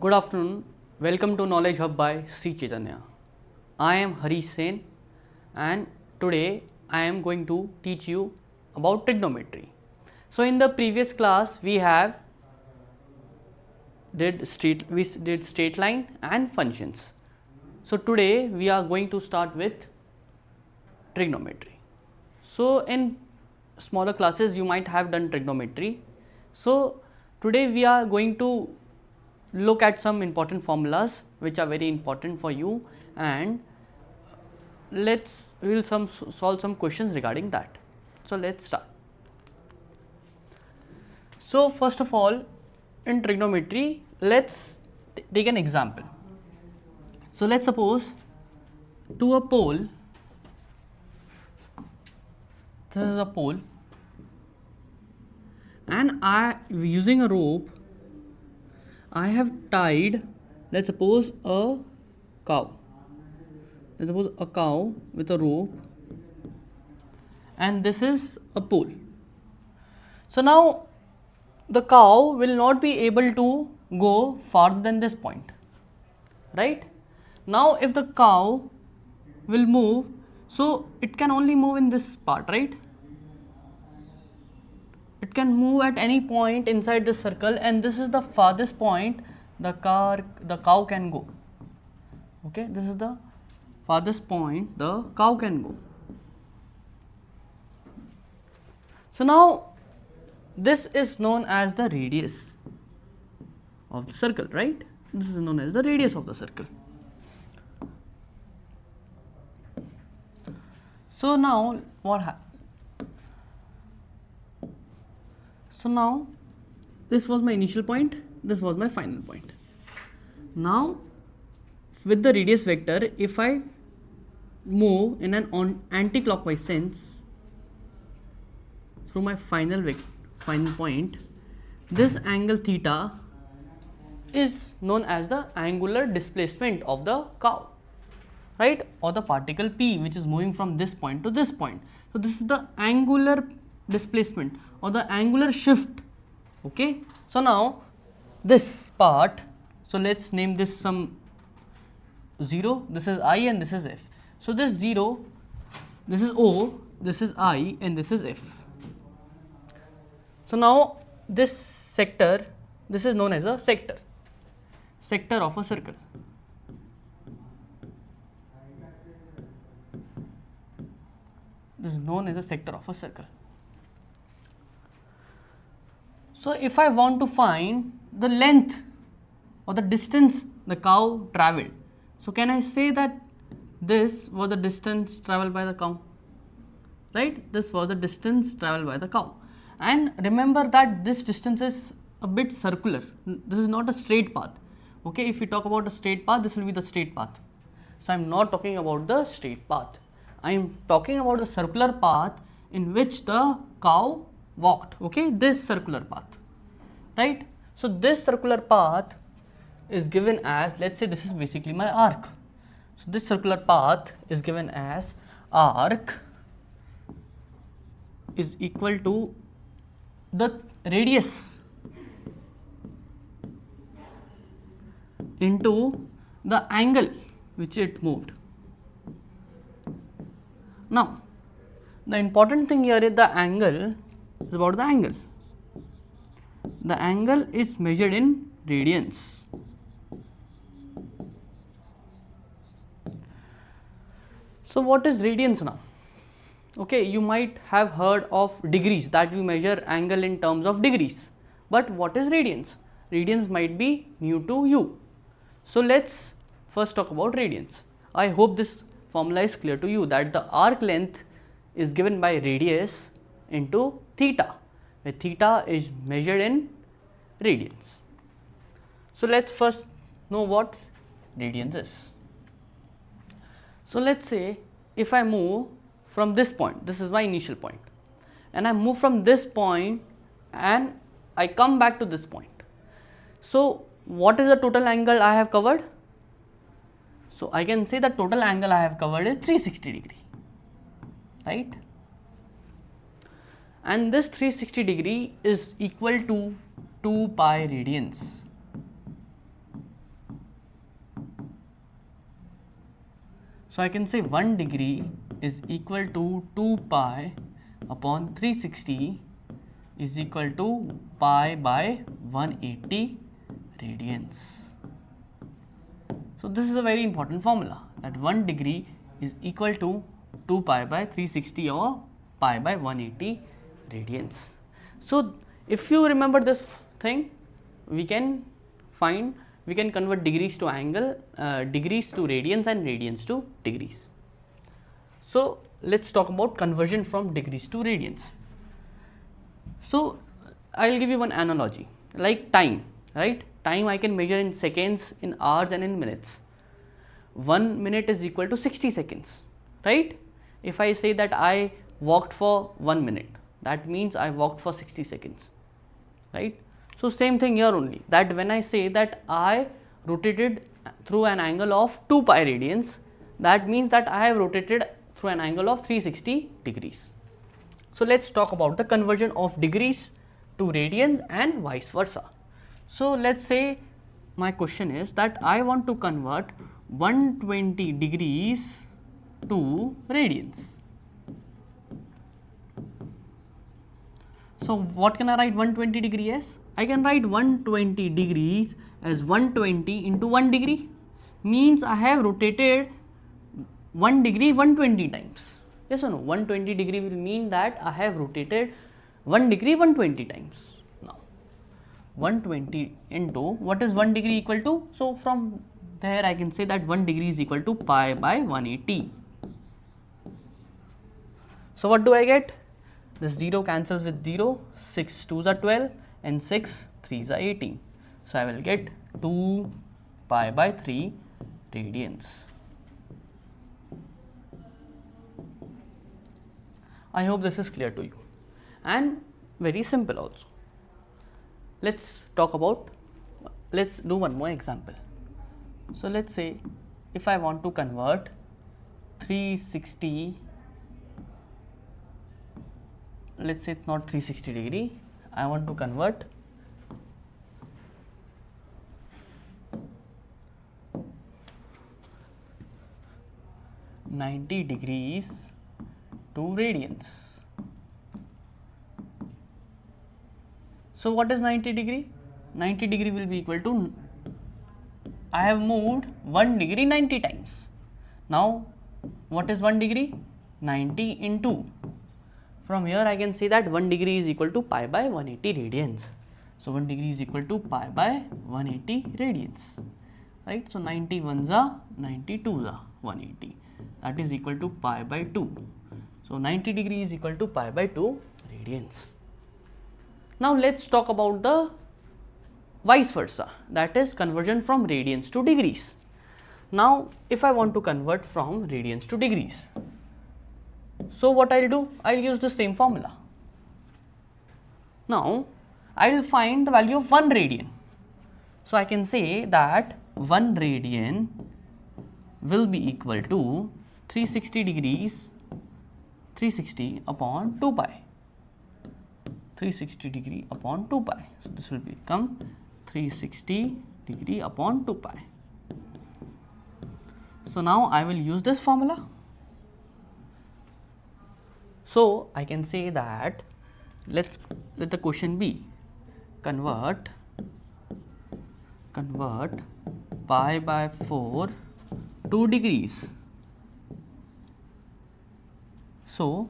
Good afternoon. Welcome to Knowledge Hub by C. Chaitanya. I am Harish Sen and today I am going to teach you about trigonometry. So in the previous class we did straight line and functions. So today we are going to start with trigonometry. So in smaller classes you might have done trigonometry. So today we are going to look at some important formulas which are very important for you, and we will solve some questions regarding that. So let's start. So first of all, in trigonometry, let's take an example. So let's suppose to a pole, this is a pole, and using a rope I have tied, let's suppose a cow. Let's suppose a cow with a rope, and this is a pole. So now the cow will not be able to go farther than this point, right? Now if the cow will move, so it can only move in this part, right? It can move at any point inside this circle, and this is the farthest point the cow can go. Okay, this is the farthest point the cow can go. So now this is known as the radius of the circle, right? This is known as the radius of the circle. So now what happens? So now this was my initial point, this was my final point. Now with the radius vector, if I move in an anti-clockwise sense through my final point, this angle theta is known as the angular displacement of the cow, right? Or the particle P which is moving from this point to this point. So this is the angular displacement or the angular shift. Okay, so now this part, so let's name this some 0, this is I and this is F. So this 0, this is O, this is I and this is F. So now this sector, this is known as a sector of a circle. This is known as a sector of a circle. So if I want to find the length or the distance the cow travelled, so can I say that this was the distance travelled by the cow, right? This was the distance travelled by the cow. And remember that this distance is a bit circular. This is not a straight path. Okay, if we talk about a straight path, this will be the straight path. So I am not talking about the straight path. I am talking about the circular path in which the cow walked. Okay, this circular path, right? So this circular path is given as, let's say this is basically my arc. So this circular path is given as arc is equal to the radius into the angle which it moved. Now the important thing here is the angle. Is about the angle. The angle is measured in radians. So what is radians now? Okay, you might have heard of degrees, that we measure angle in terms of degrees. But what is radians? Radians might be new to you. So let's first talk about radians. I hope this formula is clear to you, that the arc length is given by radius into theta, where theta is measured in radians. So let's first know what radians is. So let's say if I move from this point, this is my initial point, and I move from this point and I come back to this point. So what is the total angle I have covered? So I can say the total angle I have covered is 360 degree, right? And this 360 degree is equal to 2 pi radians. So I can say 1 degree is equal to 2 pi upon 360 is equal to pi by 180 radians. So this is a very important formula, that 1 degree is equal to 2 pi by 360 or pi by 180 radians. So if you remember this thing, we can convert degrees to angle, degrees to radians and radians to degrees. So let's talk about conversion from degrees to radians. So I will give you one analogy, like time, right? Time I can measure in seconds, in hours and in minutes. 1 minute is equal to 60 seconds, right? If I say that I walked for 1 minute, that means I walked for 60 seconds, right? So same thing here only, that when I say that I rotated through an angle of 2 pi radians, that means that I have rotated through an angle of 360 degrees. So let's talk about the conversion of degrees to radians and vice versa. So let's say my question is that I want to convert 120 degrees to radians. So what can I write 120 degree as? I can write 120 degrees as 120 into 1 degree, means I have rotated 1 degree 120 times. Yes or no? 120 degree will mean that I have rotated 1 degree 120 times. Now 120 into what is 1 degree equal to? So from there I can say that 1 degree is equal to pi by 180. So what do I get? This 0 cancels with 0, 6 2s are 12 and 6 3s are 18. So I will get 2 pi by 3 radians. I hope this is clear to you and very simple also. Let's do one more example. So let's say if I want to convert 360, let's say it's not 360 degree, I want to convert 90 degrees to radians. So what is 90 degree? 90 degree will be equal to, I have moved 1 degree 90 times. Now what is 1 degree? 90 into, from here I can say that 1 degree is equal to pi by 180 radians. So 1 degree is equal to pi by 180 radians, right? So 91s are 92s are 180, that is equal to pi by 2. So 90 degree is equal to pi by 2 radians. Now let's talk about the vice versa, that is conversion from radians to degrees. Now if I want to convert from radians to degrees, so what I'll do? I'll use the same formula. Now I will find the value of 1 radian. So I can say that 1 radian will be equal to 360 degrees, 360 upon 2 pi. 360 degree upon 2 pi. So this will become 360 degree upon 2 pi. So now I will use this formula. So I can say that let the question be convert pi by 4 to degrees. So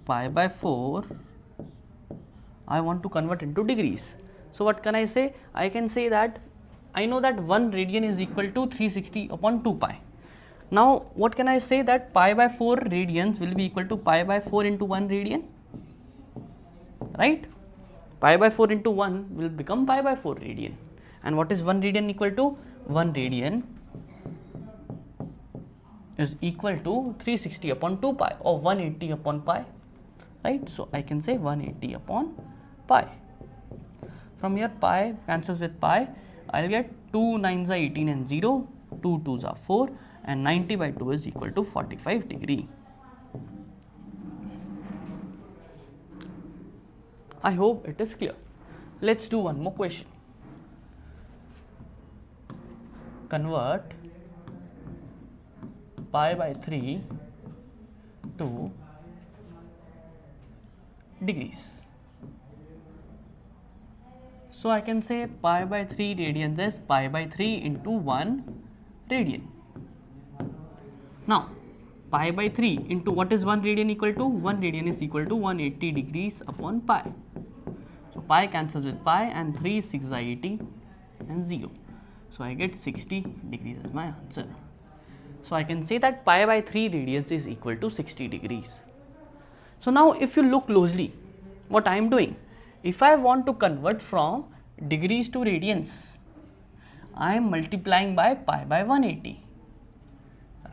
pi by 4 I want to convert into degrees. So what can I say? I can say that I know that 1 radian is equal to 360 upon 2 pi. Now what can I say? That pi by 4 radians will be equal to pi by 4 into 1 radian, right? Pi by 4 into 1 will become pi by 4 radian. And what is 1 radian equal to? 1 radian is equal to 360 upon 2 pi or 180 upon pi, right? So I can say 180 upon pi. From here pi cancels with pi, I will get 2 9s are 18 and 0, 2 2s are 4 and 90 by 2 is equal to 45 degree. I hope it is clear. Let's do one more question. Convert pi by 3 to degrees. So I can say pi by 3 radians is pi by 3 into 1 radian. Now pi by 3 into what is 1 radian equal to? 1 radian is equal to 180 degrees upon pi. So pi cancels with pi, and 3 6 are 80 and 0. So I get 60 degrees as my answer. So I can say that pi by 3 radians is equal to 60 degrees. So now if you look closely, what I am doing, if I want to convert from degrees to radians, I am multiplying by pi by 180,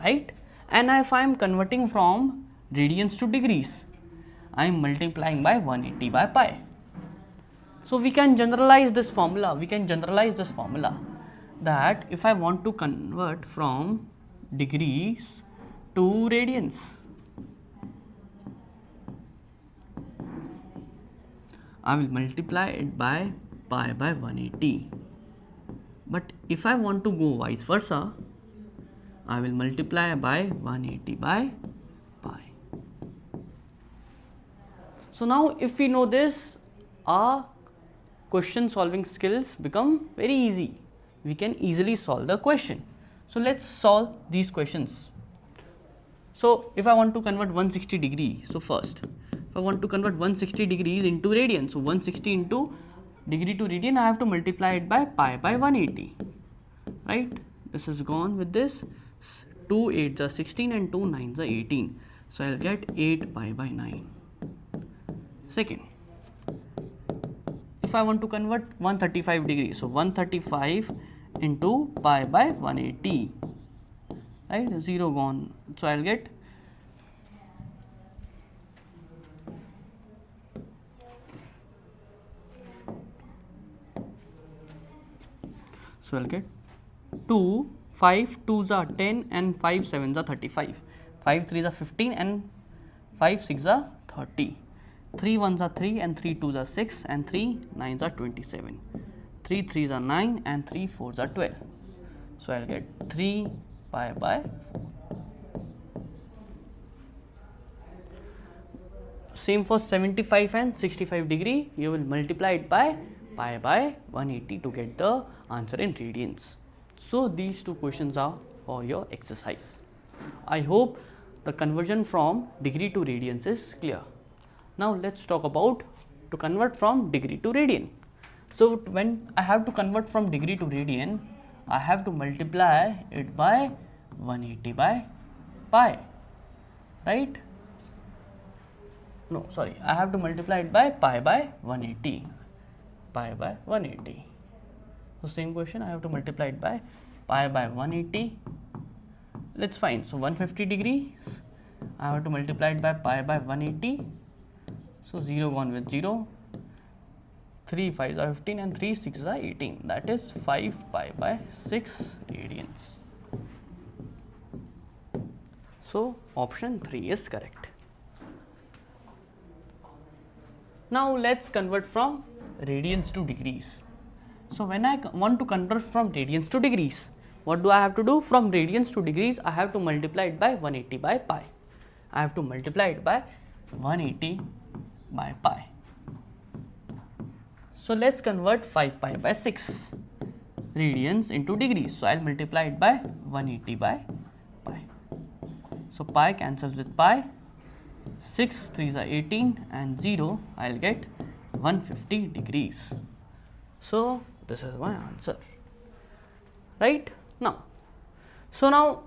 right? And if I am converting from radians to degrees, I am multiplying by 180 by pi. So we can generalize this formula. That if I want to convert from degrees to radians, I will multiply it by pi by 180. But if I want to go vice versa, I will multiply by 180 by pi. So now if we know this, our question solving skills become very easy. We can easily solve the question. So let's solve these questions. So if I want to convert 160 degrees, so first, if I want to convert 160 degrees into radian, so 160 into degree to radian, I have to multiply it by pi by 180, right? This is gone with this. 2 8s are 16 and 2 9s are 18. So I'll get 8 pi by 9. Second, if I want to convert 135 degrees, so 135 into pi by 180, right? 0 gone. So I'll get So I'll get 2, 5 2s are 10 and 5 7s are 35. 5 3s are 15 and 5 6s are 30. 3 1s are 3 and 3 2s are 6 and 3 9s are 27. 3 3s are 9 and 3 4s are 12. So I'll get 3 pi by 4. Same for 75 and 65 degree, you will multiply it by pi by 180 to get the answer in radians. So these two questions are for your exercise. I hope the conversion from degree to radians is clear. Now let's talk about to convert from degree to radian. So when I have to convert from degree to radian, I have to multiply it by 180 by pi, right? No, sorry, I have to multiply it by pi by 180. Pi by 180. So same question, I have to multiply it by pi by 180. Let's find. So 150 degrees, I have to multiply it by pi by 180. So 0 gone with 0. 3 5s are 15 and 3 6s are 18. That is 5 pi by 6 radians. So option 3 is correct. Now let's convert from radians to degrees. So when I want to convert from radians to degrees, what do I have to do? From radians to degrees, I have to multiply it by 180 by pi. I have to multiply it by 180 by pi. So let's convert 5 pi by 6 radians into degrees. So I'll multiply it by 180 by pi. So pi cancels with pi. 6 3s are 18 and 0, I'll get 150 degrees. So this is my answer, right? Now, so now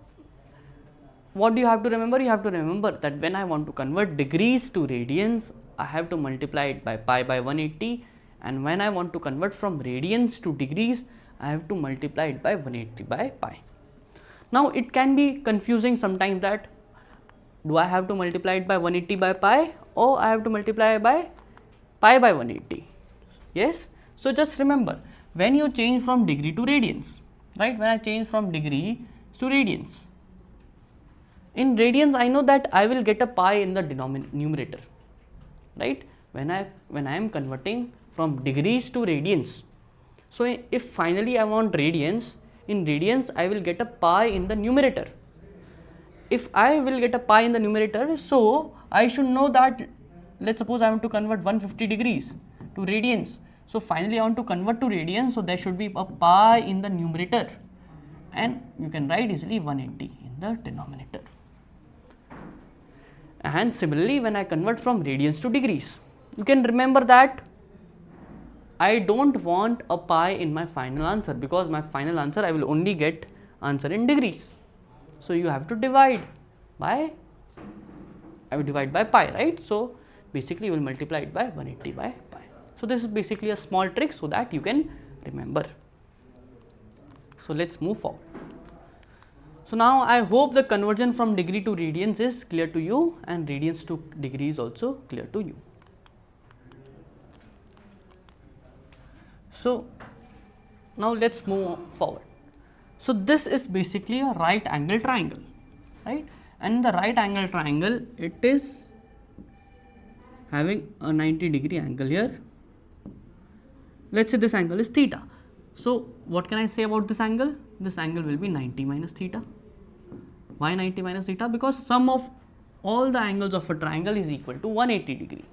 what do you have to remember? You have to remember that when I want to convert degrees to radians, I have to multiply it by pi by 180, and when I want to convert from radians to degrees, I have to multiply it by 180 by pi. Now it can be confusing sometimes that do I have to multiply it by 180 by pi or I have to multiply by pi by 180? Yes. So just remember, when you change from degree to radians, right? When I change from degree to radians, in radians I know that I will get a pi in the numerator, right? When I am converting from degrees to radians, so if finally I want radians, in radians I will get a pi in the numerator. if I will get a pi in the numerator, so I should know that, let's suppose I want to convert 150 degrees to radians. So finally I want to convert to radians, so there should be a pi in the numerator, and you can write easily 180 in the denominator. And similarly, when I convert from radians to degrees, you can remember that I don't want a pi in my final answer, because my final answer I will only get answer in degrees. So you have to divide by, I will divide by pi, right? So basically you will multiply it by 180 by pi. So this is basically a small trick so that you can remember. So let's move forward. So now I hope the conversion from degree to radians is clear to you, and radians to degrees also clear to you. So now let's move forward. So this is basically a right angle triangle, right? And in the right angle triangle, it is having a 90-degree angle here. Let's say this angle is theta. So what can I say about this angle? This angle will be 90 minus theta. Why 90 minus theta? Because sum of all the angles of a triangle is equal to 180 degree.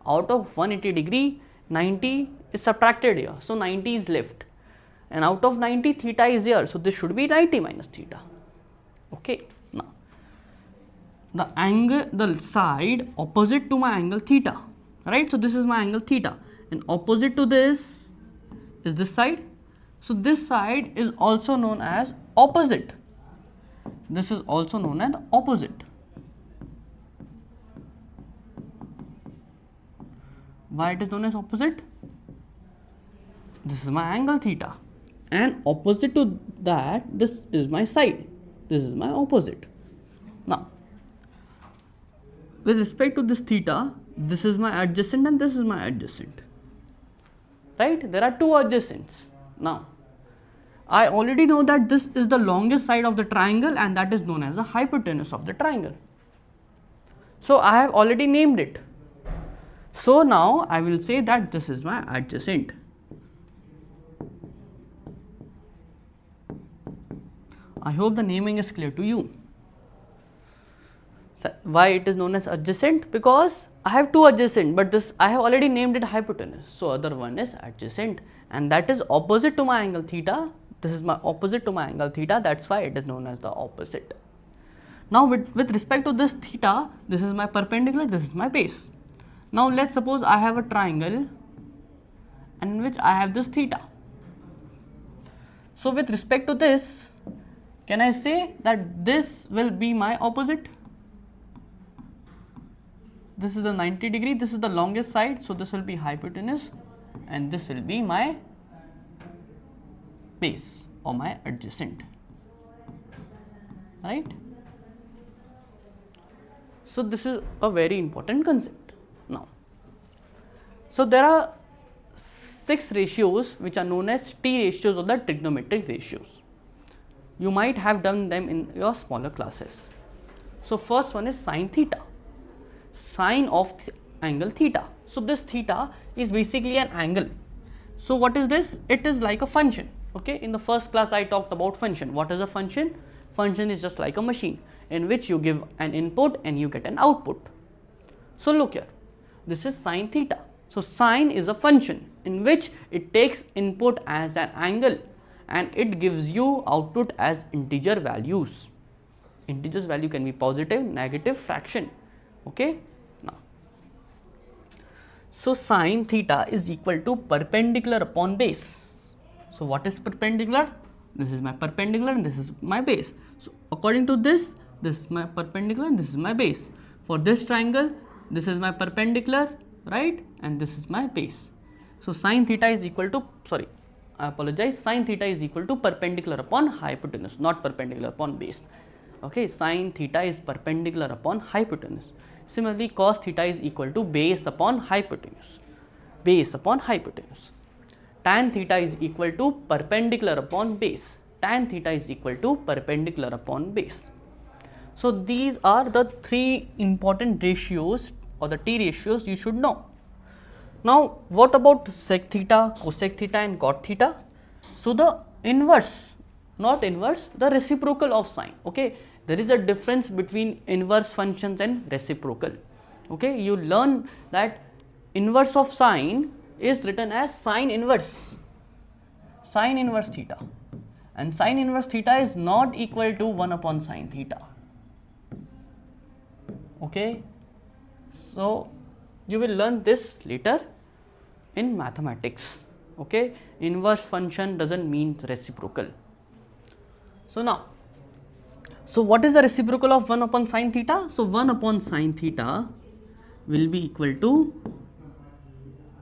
Out of 180 degree, 90 is subtracted here, so 90 is left, and out of 90 theta is here, so this should be 90 minus theta. Okay, now the angle, the side opposite to my angle theta, right? So this is my angle theta, and opposite to this is this side. So this side is also known as opposite. This is also known as opposite. Why it is known as opposite? This is my angle theta, and opposite to that, this is my side. This is my opposite. Now, with respect to this theta, this is my adjacent and this is my adjacent. Right? There are two adjacents. Now, I already know that this is the longest side of the triangle, and that is known as the hypotenuse of the triangle. So I have already named it. So now I will say that this is my adjacent. I hope the naming is clear to you. So why it is known as adjacent? Because I have two adjacent, but this I have already named it hypotenuse. So other one is adjacent, and that is opposite to my angle theta. This is my opposite to my angle theta. That's why it is known as the opposite. Now with respect to this theta, this is my perpendicular, this is my base. Now let's suppose I have a triangle in which I have this theta. So with respect to this, can I say that this will be my opposite? This is the 90 degree, this is the longest side, so this will be hypotenuse, and this will be my base or my adjacent, right? So this is a very important concept. Now, so there are 6 ratios which are known as T ratios or the trigonometric ratios. You might have done them in your smaller classes. So first one is sine theta, sine of angle theta. So this theta is basically an angle. So what is this? It is like a function. Okay, in the first class I talked about function. What is a function? Function is just like a machine in which you give an input and you get an output. So look here, this is sine theta. So sine is a function in which it takes input as an angle and it gives you output as integer values. Integers value can be positive, negative, fraction. Okay, now, so sine theta is equal to perpendicular upon base. So what is perpendicular? This is my perpendicular and this is my base. So according to this, this is my perpendicular and this is my base. For this triangle, this is my perpendicular, right? And this is my base. So sine theta is equal to, sine theta is equal to perpendicular upon hypotenuse, not perpendicular upon base. Okay, sine theta is perpendicular upon hypotenuse. Similarly, cos theta is equal to base upon hypotenuse. Base upon hypotenuse. Tan theta is equal to perpendicular upon base. Tan theta is equal to perpendicular upon base. So these are the 3 important ratios or the T ratios you should know. Now what about sec theta, cosec theta and cot theta? So the inverse, not inverse, the reciprocal of sine. Okay, there is a difference between inverse functions and reciprocal. Okay, you learn that inverse of sine is written as sine inverse theta, and sine inverse theta is not equal to 1 upon sine theta. Okay, so you will learn this later in mathematics. Okay, inverse function doesn't mean reciprocal. So now, so what is the reciprocal of 1 upon sine theta? So 1 upon sine theta will be equal to,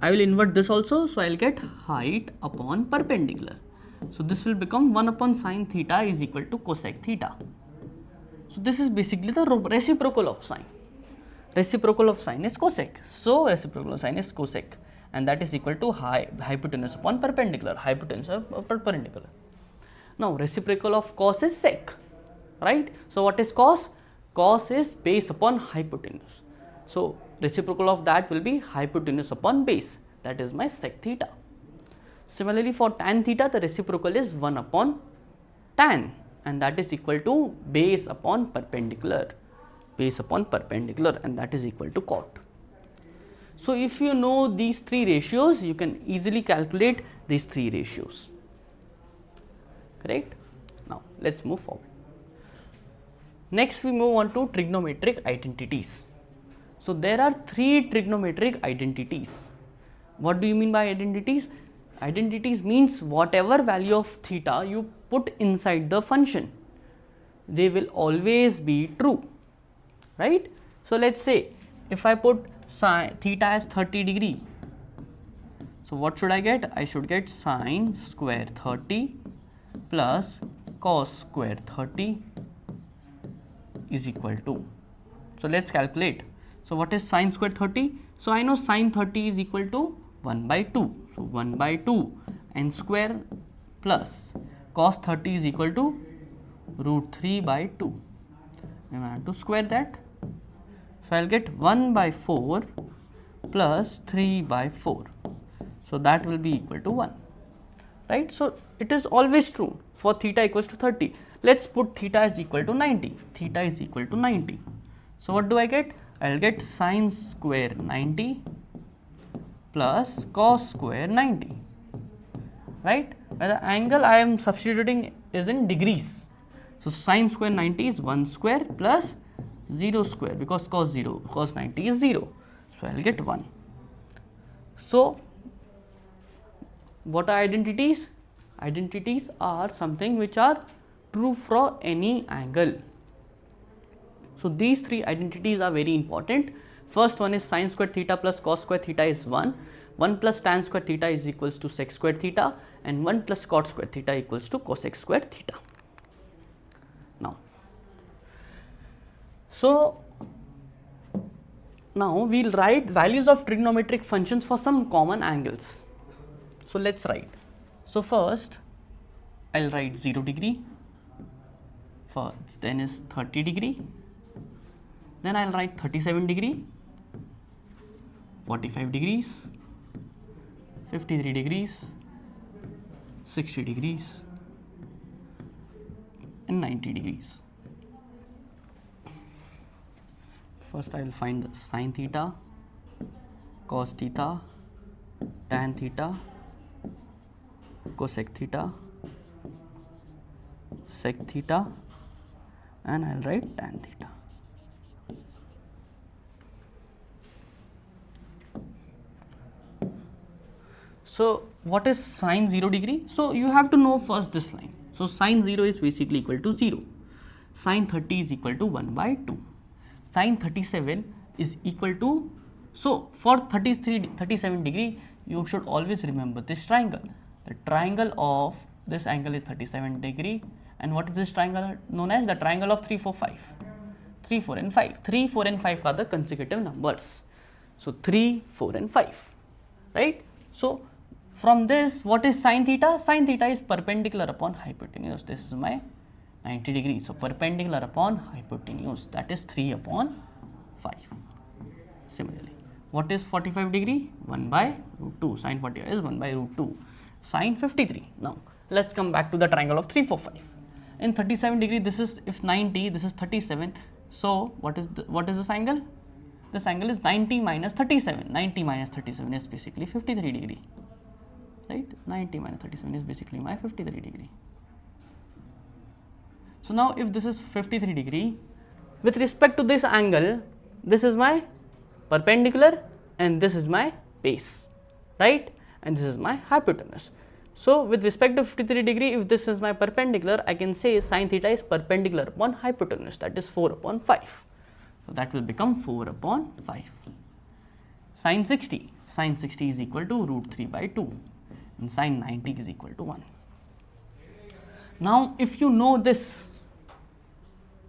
I will invert this also, so I will get height upon perpendicular. So this will become 1 upon sine theta is equal to cosec theta. So this is basically the reciprocal of sine. Reciprocal of sine is cosec. So reciprocal of sine is cosec, and that is equal to hypotenuse upon perpendicular. Hypotenuse upon perpendicular. Now reciprocal of cos is sec, right? So what is cos? Cos is base upon hypotenuse. So reciprocal of that will be hypotenuse upon base. That is my sec theta. Similarly, for tan theta, the reciprocal is 1 upon tan, and that is equal to base upon perpendicular. Base upon perpendicular, and that is equal to cot. So if you know these three ratios, you can easily calculate these three ratios. Correct? Now let's move forward. Next we move on to trigonometric identities. So there are three trigonometric identities. What do you mean by identities? Identities means whatever value of theta you put inside the function, they will always be true, right? So let's say if I put sine theta as 30 degree, so what should I get? I should get sine square 30 plus cos square 30 is equal to, so let's calculate. So what is sine square 30? So I know sine 30 is equal to 1 by 2. So 1 by 2 and square plus cos 30 is equal to root 3 by 2. And I have to square that. So I will get 1 by 4 plus 3 by 4. So that will be equal to 1. Right? So it is always true for theta equals to 30. Let's put theta is equal to 90. Theta is equal to 90. So what do I get? I will get sine square 90 plus cos square 90, right? Where the angle I am substituting is in degrees. So sine square 90 is 1 square plus 0 square, because cos 90 is 0. So I will get 1. So what are identities? Identities are something which are true for any angle. So these three identities are very important. First one is sine square theta plus cos square theta is 1. 1 plus tan square theta is equals to sec square theta, and 1 plus cot square theta equals to cosec square theta. Now we will write values of trigonometric functions for some common angles. So let's write. So first I will write 0 degree, first then is 30 degree, then I will write 37 degree, 45 degrees, 53 degrees, 60 degrees and 90 degrees. First I will find the sine theta, cos theta, tan theta, cosec theta, sec theta, and I will write tan theta. So what is sine 0 degree? So you have to know first this line. So sine 0 is basically equal to 0. Sine 30 is equal to 1 by 2. Sine 37 is equal to, so for 37 degree, you should always remember this triangle. The triangle of this angle is 37 degree, and what is this triangle known as? The triangle of 3, 4, 5. 3, 4 and 5. 3, 4 and 5 are the consecutive numbers. So 3, 4 and 5, right? So from this, what is sine theta? Sine theta is perpendicular upon hypotenuse. This is my 90 degrees. So perpendicular upon hypotenuse, that is 3 upon 5. Similarly, what is 45 degree? 1 by root 2. Sine 45 is 1 by root 2. Sine 53. Now let's come back to the triangle of 3, 4, 5. in 37 degree, this is, if 90, this is 37. So what is this angle? This angle is 90 minus 37. 90 minus 37 is basically 53 degree, right? 90 minus 37 is basically my 53 degree. So now if this is 53 degree, with respect to this angle, this is my perpendicular and this is my base, right? And this is my hypotenuse. So with respect to 53 degree, if this is my perpendicular, I can say sine theta is perpendicular upon hypotenuse, that is 4 upon 5. So that will become 4 upon 5. Sine 60 is equal to root 3 by 2 and sine 90 is equal to 1. Now if you know this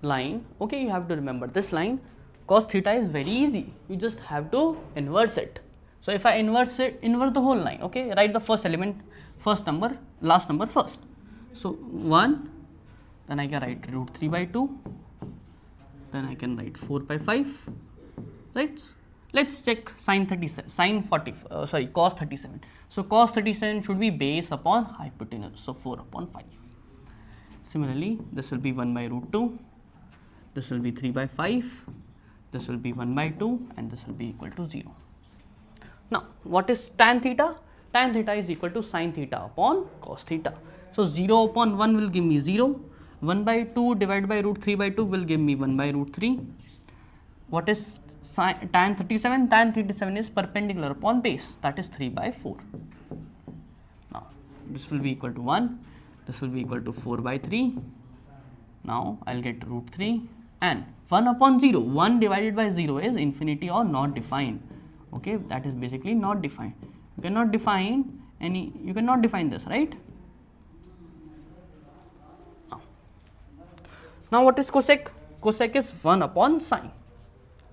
line, okay, you have to remember this line. Cos theta is very easy, you just have to inverse it. So if I inverse the whole line, okay, write the first element, first number, last number first. So 1, then I can write root 3 by 2, then I can write 4 by 5, right? Let's check sine 37, cos 37. So cos 37 should be base upon hypotenuse, so 4 upon 5. Similarly, this will be 1 by root 2, this will be 3 by 5, this will be 1 by 2 and this will be equal to 0. Now, what is tan theta? Tan theta is equal to sine theta upon cos theta. So 0 upon 1 will give me 0, 1 by 2 divided by root 3 by 2 will give me 1 by root 3. What is tan 37? Tan 37 is perpendicular upon base, that is 3 by 4. Now, this will be equal to 1, this will be equal to 4 by 3. Now, I will get root 3 and 1 upon 0, 1 divided by 0 is infinity or not defined, okay, that is basically not defined. You cannot define this, right? Now what is cosec? Cosec is 1 upon sine,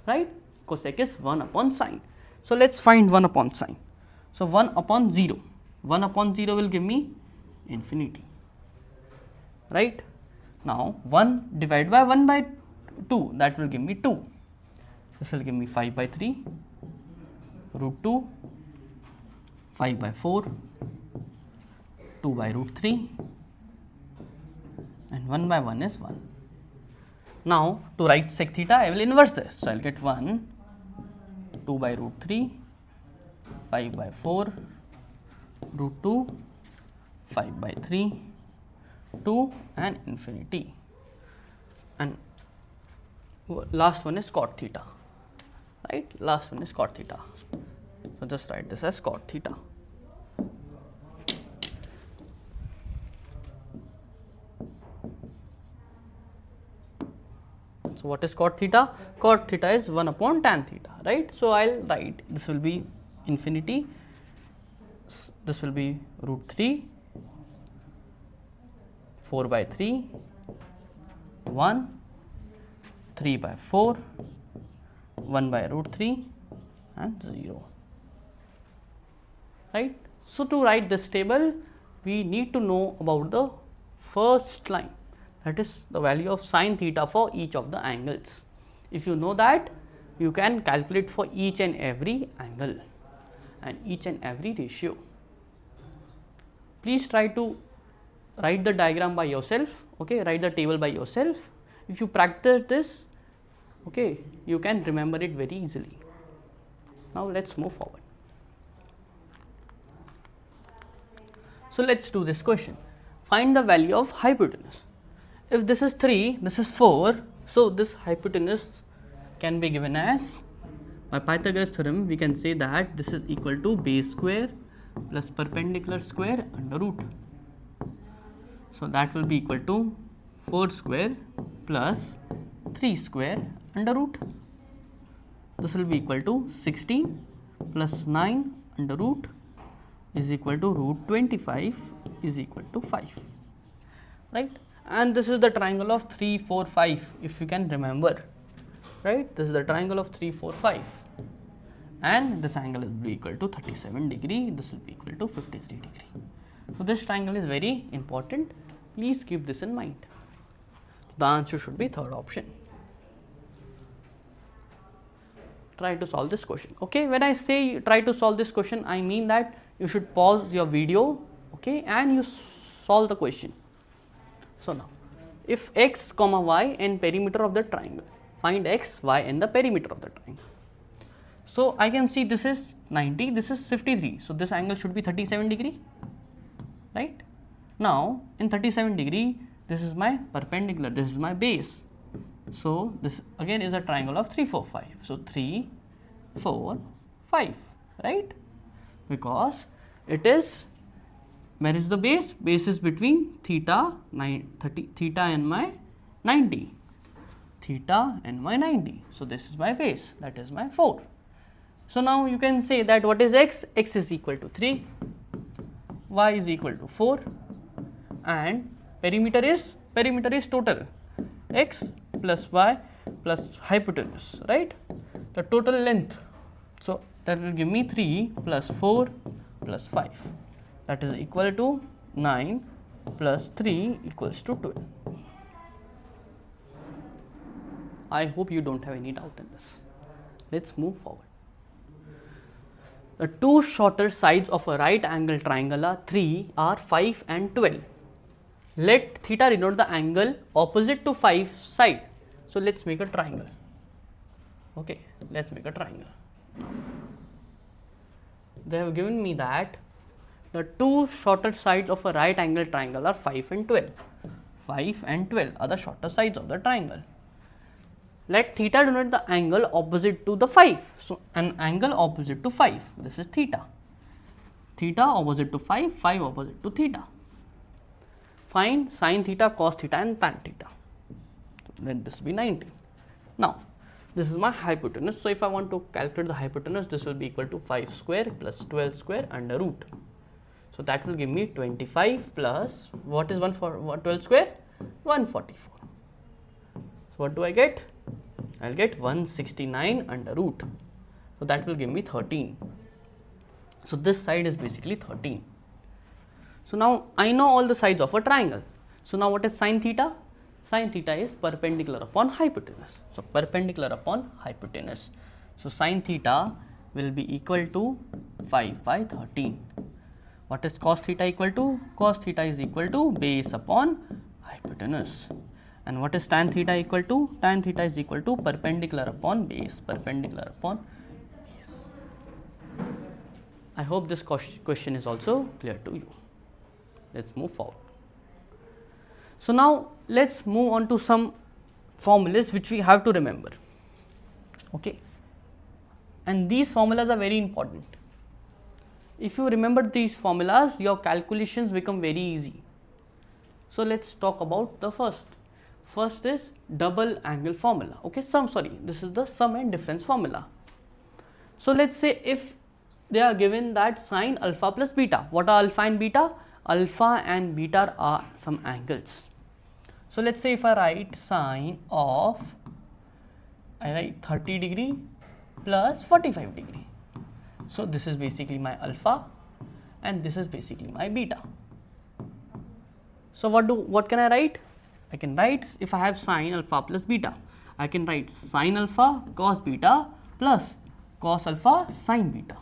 right? Cosec is 1 upon sine. So let's find 1 upon sine. So 1 upon 0, 1 upon 0 will give me infinity, right? Now 1 divided by 1 by 2, that will give me 2. This will give me 5 by 3, root 2, 5 by 4, 2 by root 3 and 1 by 1 is 1. Now to write sec theta, I will inverse this. So I will get 1, 2 by root 3, 5 by 4, root 2, 5 by 3, 2 and infinity. And last one is cot theta, right? Last one is cot theta. So just write this as cot theta. So what is cot theta? Cot theta is 1 upon tan theta, right? So I'll write, this will be infinity, this will be root 3, 4 by 3, 1, 3 by 4, 1 by root 3 and 0, right? So to write this table, we need to know about the first line, that is the value of sine theta for each of the angles. If you know that, you can calculate for each and every angle and each and every ratio. Please try to write the diagram by yourself, okay, write the table by yourself. If you practice this, okay, you can remember it very easily. Now let's move forward. So let's do this question. Find the value of hypotenuse. If this is 3, this is 4, so this hypotenuse can be given as, by Pythagoras theorem, we can say that this is equal to base square plus perpendicular square under root. So that will be equal to 4 square plus 3 square under root. This will be equal to 16 plus 9 under root is equal to root 25 is equal to 5, right? And this is the triangle of 3, 4, 5, if you can remember, right? This is the triangle of 3, 4, 5 and this angle will be equal to 37 degree, this will be equal to 53 degree. So this triangle is very important, please keep this in mind. The answer should be third option. Try to solve this question, okay? When I say try to solve this question, I mean that you should pause your video, okay, and you solve the question. So now if x comma y and perimeter of the triangle. Find x, y and the perimeter of the triangle. So I can see this is 90, this is 53. So this angle should be 37 degree, right? Now in 37 degree, this is my perpendicular, this is my base. So this again is a triangle of 3, 4, 5. So 3, 4, 5, right? Because it is, where is the base? Base is between theta, theta and my 90. Theta and my 90. So this is my base, that is my 4. So now you can say that what is x? X is equal to 3, y is equal to 4, and perimeter is total, x plus y plus hypotenuse, right? The total length. So that will give me 3 plus 4 plus 5, that is equal to 9 plus 3 equals to 12. I hope you don't have any doubt in this. Let's move forward. The two shorter sides of a right angle triangle are 5 and 12. Let theta denote the angle opposite to 5 side. So let's make a triangle. Okay, let's make a triangle. Now, they have given me that the two shorter sides of a right angle triangle are 5 and 12. 5 and 12 are the shorter sides of the triangle. Let theta denote the angle opposite to the 5. So an angle opposite to 5, this is theta. Theta opposite to 5, 5 opposite to theta. Find sine theta, cos theta and tan theta. Let this be 90. Now this is my hypotenuse. So if I want to calculate the hypotenuse, this will be equal to 5 square plus 12 square under root. So that will give me 25 plus, what is 12 square? 144. So what do I get? I will get 169 under root. So that will give me 13. So this side is basically 13. So now I know all the sides of a triangle. So now what is sine theta? Sine theta is perpendicular upon hypotenuse. So perpendicular upon hypotenuse. So sine theta will be equal to 5 by 13. What is cos theta equal to? Cos theta is equal to base upon hypotenuse. And what is tan theta equal to? Tan theta is equal to perpendicular upon base. Perpendicular upon base. I hope this question is also clear to you. Let's move forward. So now let's move on to some formulas which we have to remember. Okay. And these formulas are very important. If you remember these formulas, your calculations become very easy. So let's talk about the first. First is double angle formula. Okay, this is the sum and difference formula. So let's say if they are given that sine alpha plus beta. What are alpha and beta? Alpha and beta are some angles. So let's say if I write sine of, I write 30 degree plus 45 degree. So this is basically my alpha and this is basically my beta. So what can I write? I can write, if I have sine alpha plus beta, I can write sine alpha cos beta plus cos alpha sine beta.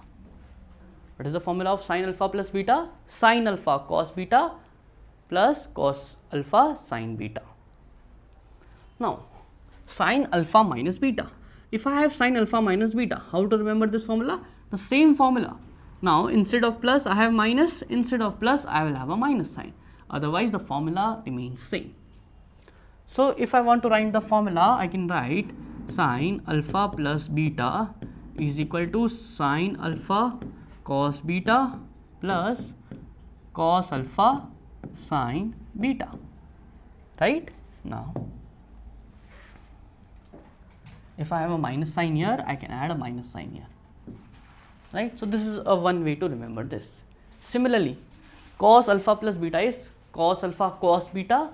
What is the formula of sine alpha plus beta? Sine alpha cos beta plus cos alpha sine beta. Now sine alpha minus beta. If I have sine alpha minus beta, how to remember this formula? The same formula. Now instead of plus I have minus, instead of plus I will have a minus sign. Otherwise the formula remains same. So if I want to write the formula, I can write sine alpha plus beta is equal to sine alpha cos beta plus cos alpha sine beta. Right? Now if I have a minus sign here, I can add a minus sign here. Right? So this is a one way to remember this. Similarly, cos alpha plus beta is cos alpha cos beta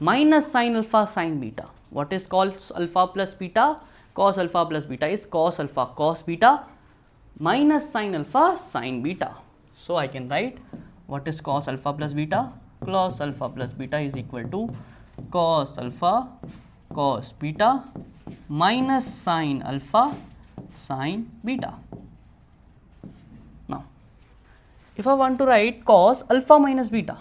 minus sin alpha sin beta. What is cos alpha plus beta? Cos alpha plus beta is cos alpha cos beta minus sin alpha sin beta. So I can write what is cos alpha plus beta? Cos alpha plus beta is equal to cos alpha cos beta minus sin alpha sin beta. Now if I want to write cos alpha minus beta,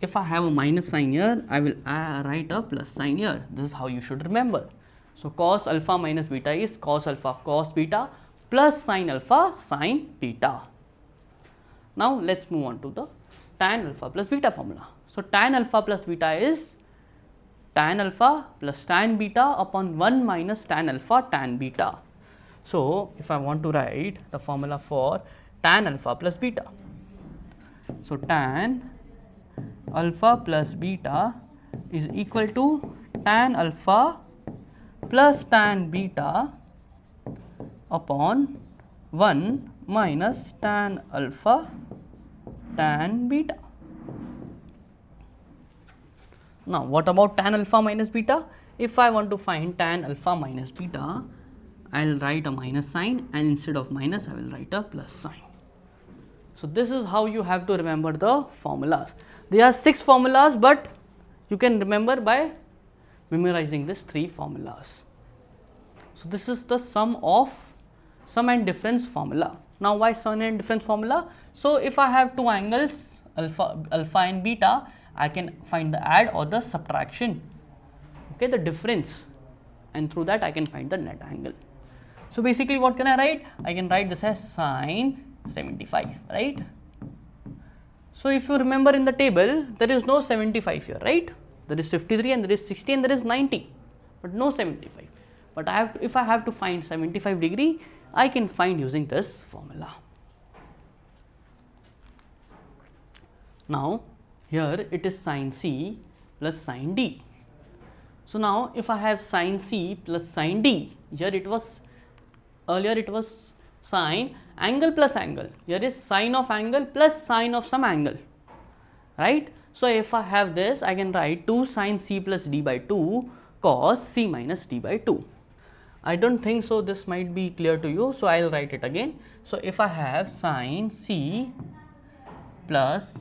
if I have a minus sign here, I will write a plus sign here. This is how you should remember. So cos alpha minus beta is cos alpha cos beta plus sin alpha sin beta. Now let's move on to the tan alpha plus beta formula. So tan alpha plus beta is tan alpha plus tan beta upon 1 minus tan alpha tan beta. So if I want to write the formula for tan alpha plus beta, so tan alpha plus beta is equal to tan alpha plus tan beta upon 1 minus tan alpha tan beta. Now what about tan alpha minus beta? If I want to find tan alpha minus beta, I will write a minus sign, and instead of minus I will write a plus sign. So this is how you have to remember the formulas. There are 6 formulas, but you can remember by memorizing these 3 formulas. So this is the sum and difference formula. Now why sum and difference formula? So if I have 2 angles alpha and beta, I can find the add or the subtraction, okay, the difference, and through that I can find the net angle. So basically what can I write? I can write this as sine 75, right? So if you remember in the table, there is no 75 here, right? There is 53 and there is 60 and there is 90, but no 75. But if I have to find 75 degree, I can find using this formula. Now here it is sin C plus sin D. So now if I have sin C plus sin D, earlier it was sine angle plus angle, here is sine of angle plus sine of some angle, right? So if I have this, I can write 2 sin C plus D by 2 cos C minus D by 2. I don't think so this might be clear to you, so I will write it again. So if I have sin C plus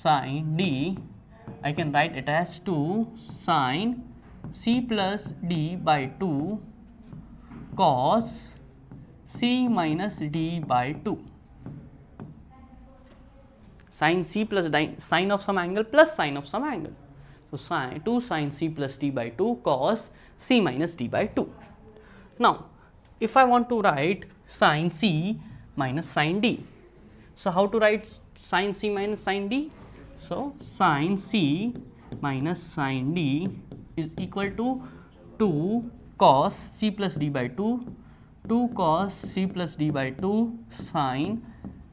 sin D, I can write it as 2 sin C plus D by 2 cos C minus D by 2. Sin C plus sine of some angle plus sine of some angle. So 2 sin C plus D by 2 cos C minus D by 2. Now if I want to write sin C minus sin D, so how to write sin C minus sin D? So sin C minus sin D is equal to 2 cos C plus D by 2, 2 cos C plus D by 2 sin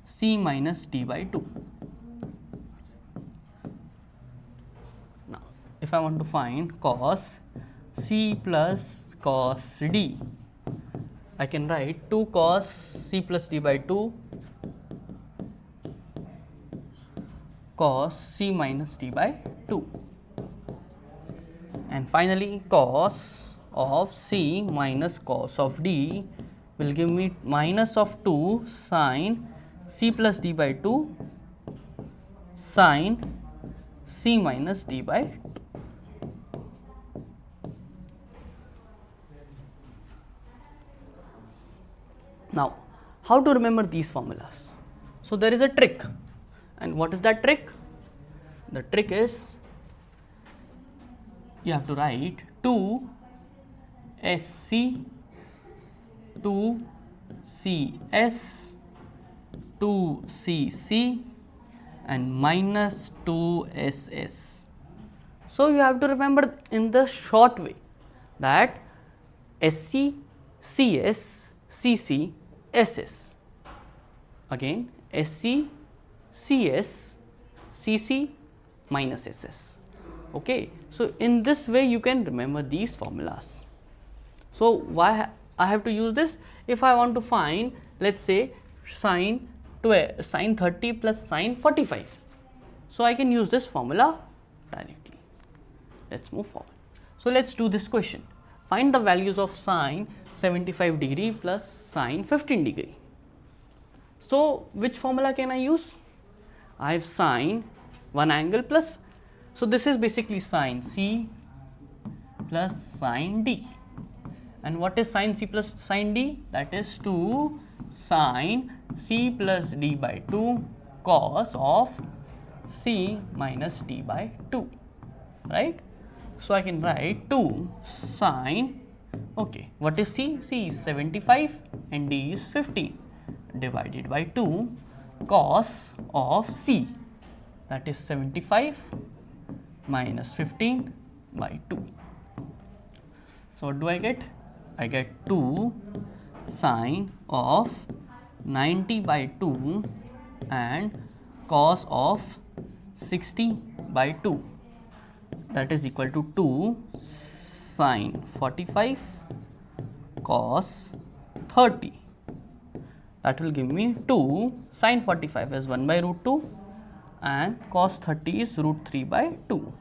C minus D by 2. Now if I want to find cos C plus cos D, I can write 2 cos C plus D by 2 cos C minus D by 2, and finally cos of C minus cos of D will give me minus of 2 sin C plus D by 2 sin C minus D by 2. Now how to remember these formulas? So there is a trick, and what is that trick? The trick is you have to write 2 SC, 2 CS, 2 CC and minus 2 SS. So you have to remember in the short way that SC, CS, CC, SS. Again SC, CS, CC minus SS. Okay, so in this way you can remember these formulas. So why I have to use this? If I want to find, let's say, sine 30 plus sine 45, so I can use this formula directly. Let's move forward. So let's do this question. Find the values of sine 75 degree plus sine 15 degree. So which formula can I use? I have sine one angle plus, so this is basically sine C plus sine D. And what is sine C plus sine D? That is 2 sine C plus D by 2 cos of c minus t by 2, right? So I can write 2 sine, okay, what is c? C is 75 and d is 15 divided by 2 cos of c, that is 75 minus 15 by 2. So what do I get? I get 2 sine of 90 by 2 and cos of 60 by 2, that is equal to 2 sine 45 cos 30. That will give me 2 sine 45 is 1 by root 2 and cos 30 is root 3 by 2.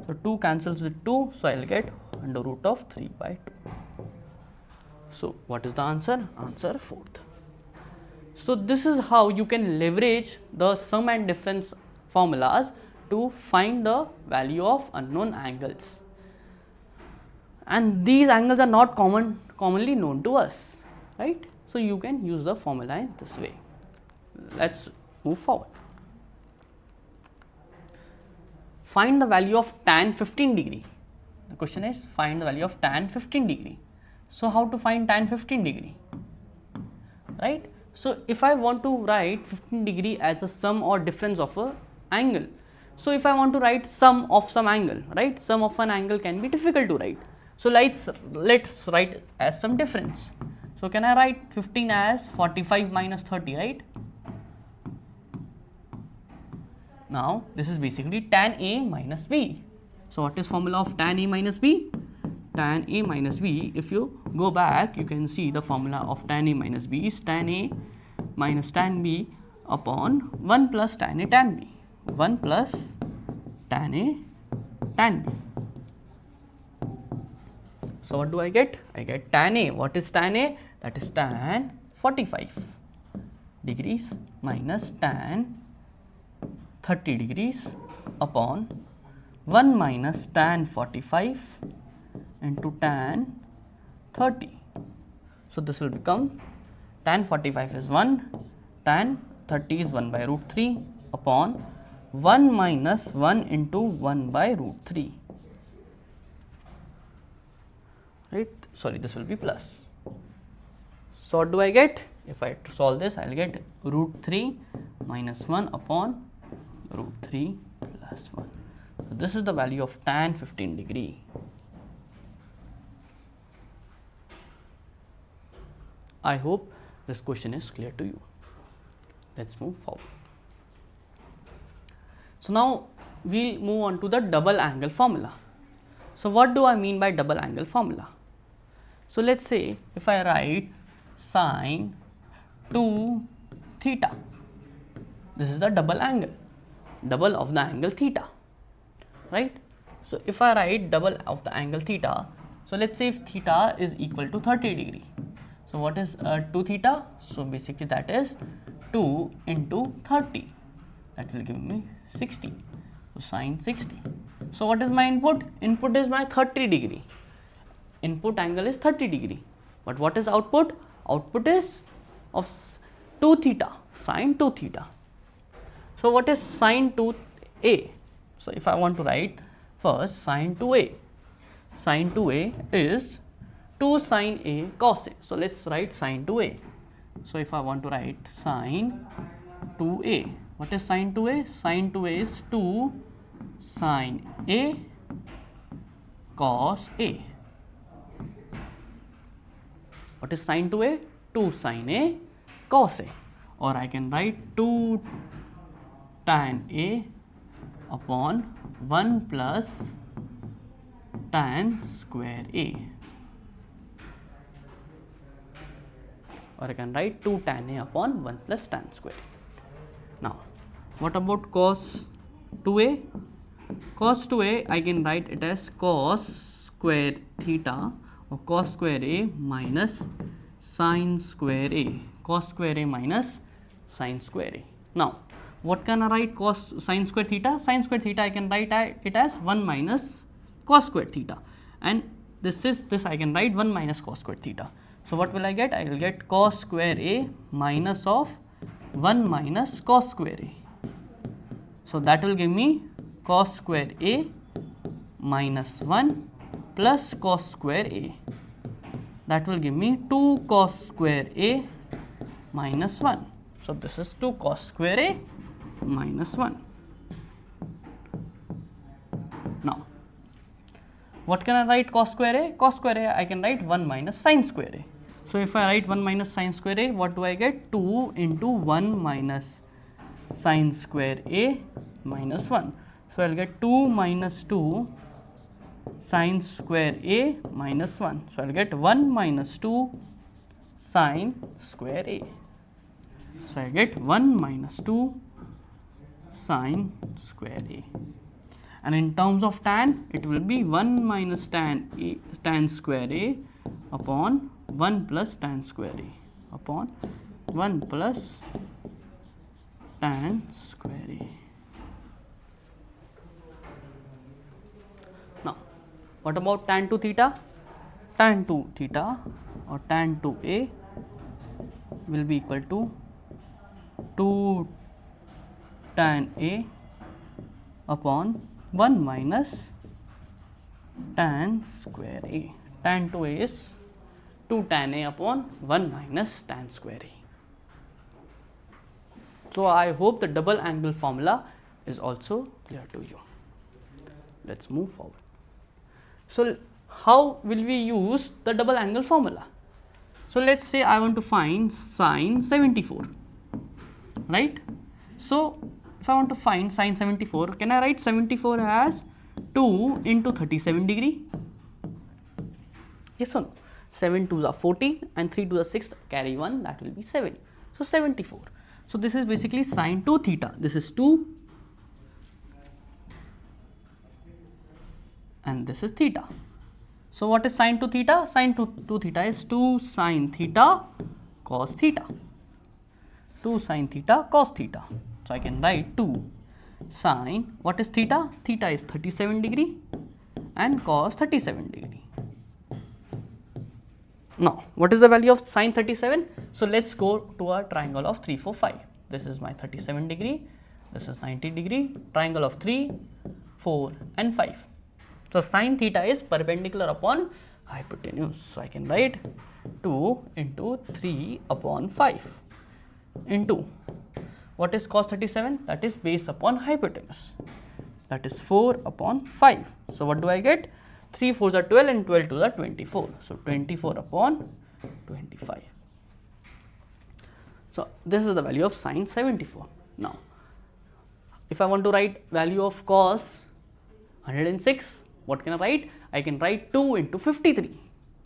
So 2 cancels with 2, so I will get under root of 3 by 2. So what is the answer? Answer 4th. So this is how you can leverage the sum and difference formulas to find the value of unknown angles. And these angles are not commonly known to us, right? So you can use the formula in this way. Let's move forward. Find the value of tan 15 degree. The question is find the value of tan 15 degree. So how to find tan 15 degree, right? So if I want to write 15 degree as a sum or difference of a angle, so if I want to write sum of some angle, right, sum of an angle can be difficult to write. So let's write as some difference. So can I write 15 as 45 minus 30, right? Now this is basically tan A minus B. So what is formula of tan A minus B? Tan A minus B, if you go back, you can see the formula of tan A minus B is tan A minus tan B upon 1 plus tan A tan B. 1 plus tan A tan B. So what do I get? I get tan A. What is tan A? That is tan 45 degrees minus tan 30 degrees upon 1 minus tan 45 into tan 30. So this will become tan 45 is 1, tan 30 is 1 by root 3 upon 1 minus 1 into 1 by root 3. Right? Sorry, this will be plus. So what do I get? If I solve this, I will get root 3 minus 1 upon root 3 plus 1. So this is the value of tan 15 degree. I hope this question is clear to you. Let's move forward. So now we'll move on to the double angle formula. So what do I mean by double angle formula? So let's say if I write sine 2 theta, this is the double angle, double of the angle theta, right? So if I write double of the angle theta, so let's say if theta is equal to 30 degree. So what is 2 theta? So basically that is 2 into 30, that will give me 60. So sine 60. So what is my input? Input is my 30 degree. Input angle is 30 degree. But what is output? Output is of 2 theta, sine 2 theta. So what is sine 2a? So if I want to write first sine 2a, sine 2a is 2 sine a cos a. So let's write sine 2a. So if I want to write sine 2a, what is sine 2a? Sine 2a is 2 sine a cos a. What is sine 2a? 2 sine a cos a. Or I can write 2 tan a upon 1 plus tan square a. Or I can write 2 tan a upon 1 plus tan square a. Now, what about cos 2a? Cos 2a, I can write it as cos square theta or cos square a minus sine square a. Cos square a minus sine square a. Now, what can I write cos sine square theta? Sine square theta, I can write it as 1 minus cos square theta. And this I can write 1 minus cos square theta. So what will I get? I will get cos square a minus of 1 minus cos square a. So that will give me cos square A minus 1 plus cos square A. That will give me 2 cos square A minus 1. So this is 2 cos square A minus 1. Now, what can I write cos square A? Cos square A, I can write 1 minus sine square A. So if I write 1 minus sine square A, what do I get? 2 into 1 minus sine square A minus 1. So I'll get 2 minus 2 sine square A minus 1. So I'll get 1 minus 2 sine square A. So I get 1 minus 2 sine square A. And in terms of tan, it will be 1 minus tan square A upon 1 plus tan square A upon 1 plus tan square A. Now, what about tan 2 theta? Tan 2 theta or tan 2A will be equal to 2 tan A upon 1 minus tan square A. Tan 2A is 2 tan A upon 1 minus tan square A. So I hope the double angle formula is also clear to you. Let's move forward. So how will we use the double angle formula? So let's say I want to find sine 74, right? So if I want to find sine 74, can I write 74 as 2 into 37 degree? Yes or no? 7 2s are 14 and 3 2s are 6, carry 1, that will be 7. So 74. So this is basically sine 2 theta. This is 2 and this is theta. So what is sine 2 theta? Sine 2 theta is 2 sine theta cos theta. 2 sine theta cos theta. So I can write 2 sine, what is theta? Theta is 37 degree and cos 37 degree. Now, what is the value of sine 37? So let's go to a triangle of 3, 4, 5. This is my 37 degree, this is 90 degree, triangle of 3, 4 and 5. So sine theta is perpendicular upon hypotenuse. So I can write 2 into 3 upon 5 into, what is cos 37? That is base upon hypotenuse. That is 4 upon 5. So what do I get? 3 4s are 12 and 12 2s are 24. So 24 upon 25. So this is the value of sine 74. Now, if I want to write value of cos 106, what can I write? I can write 2 into 53,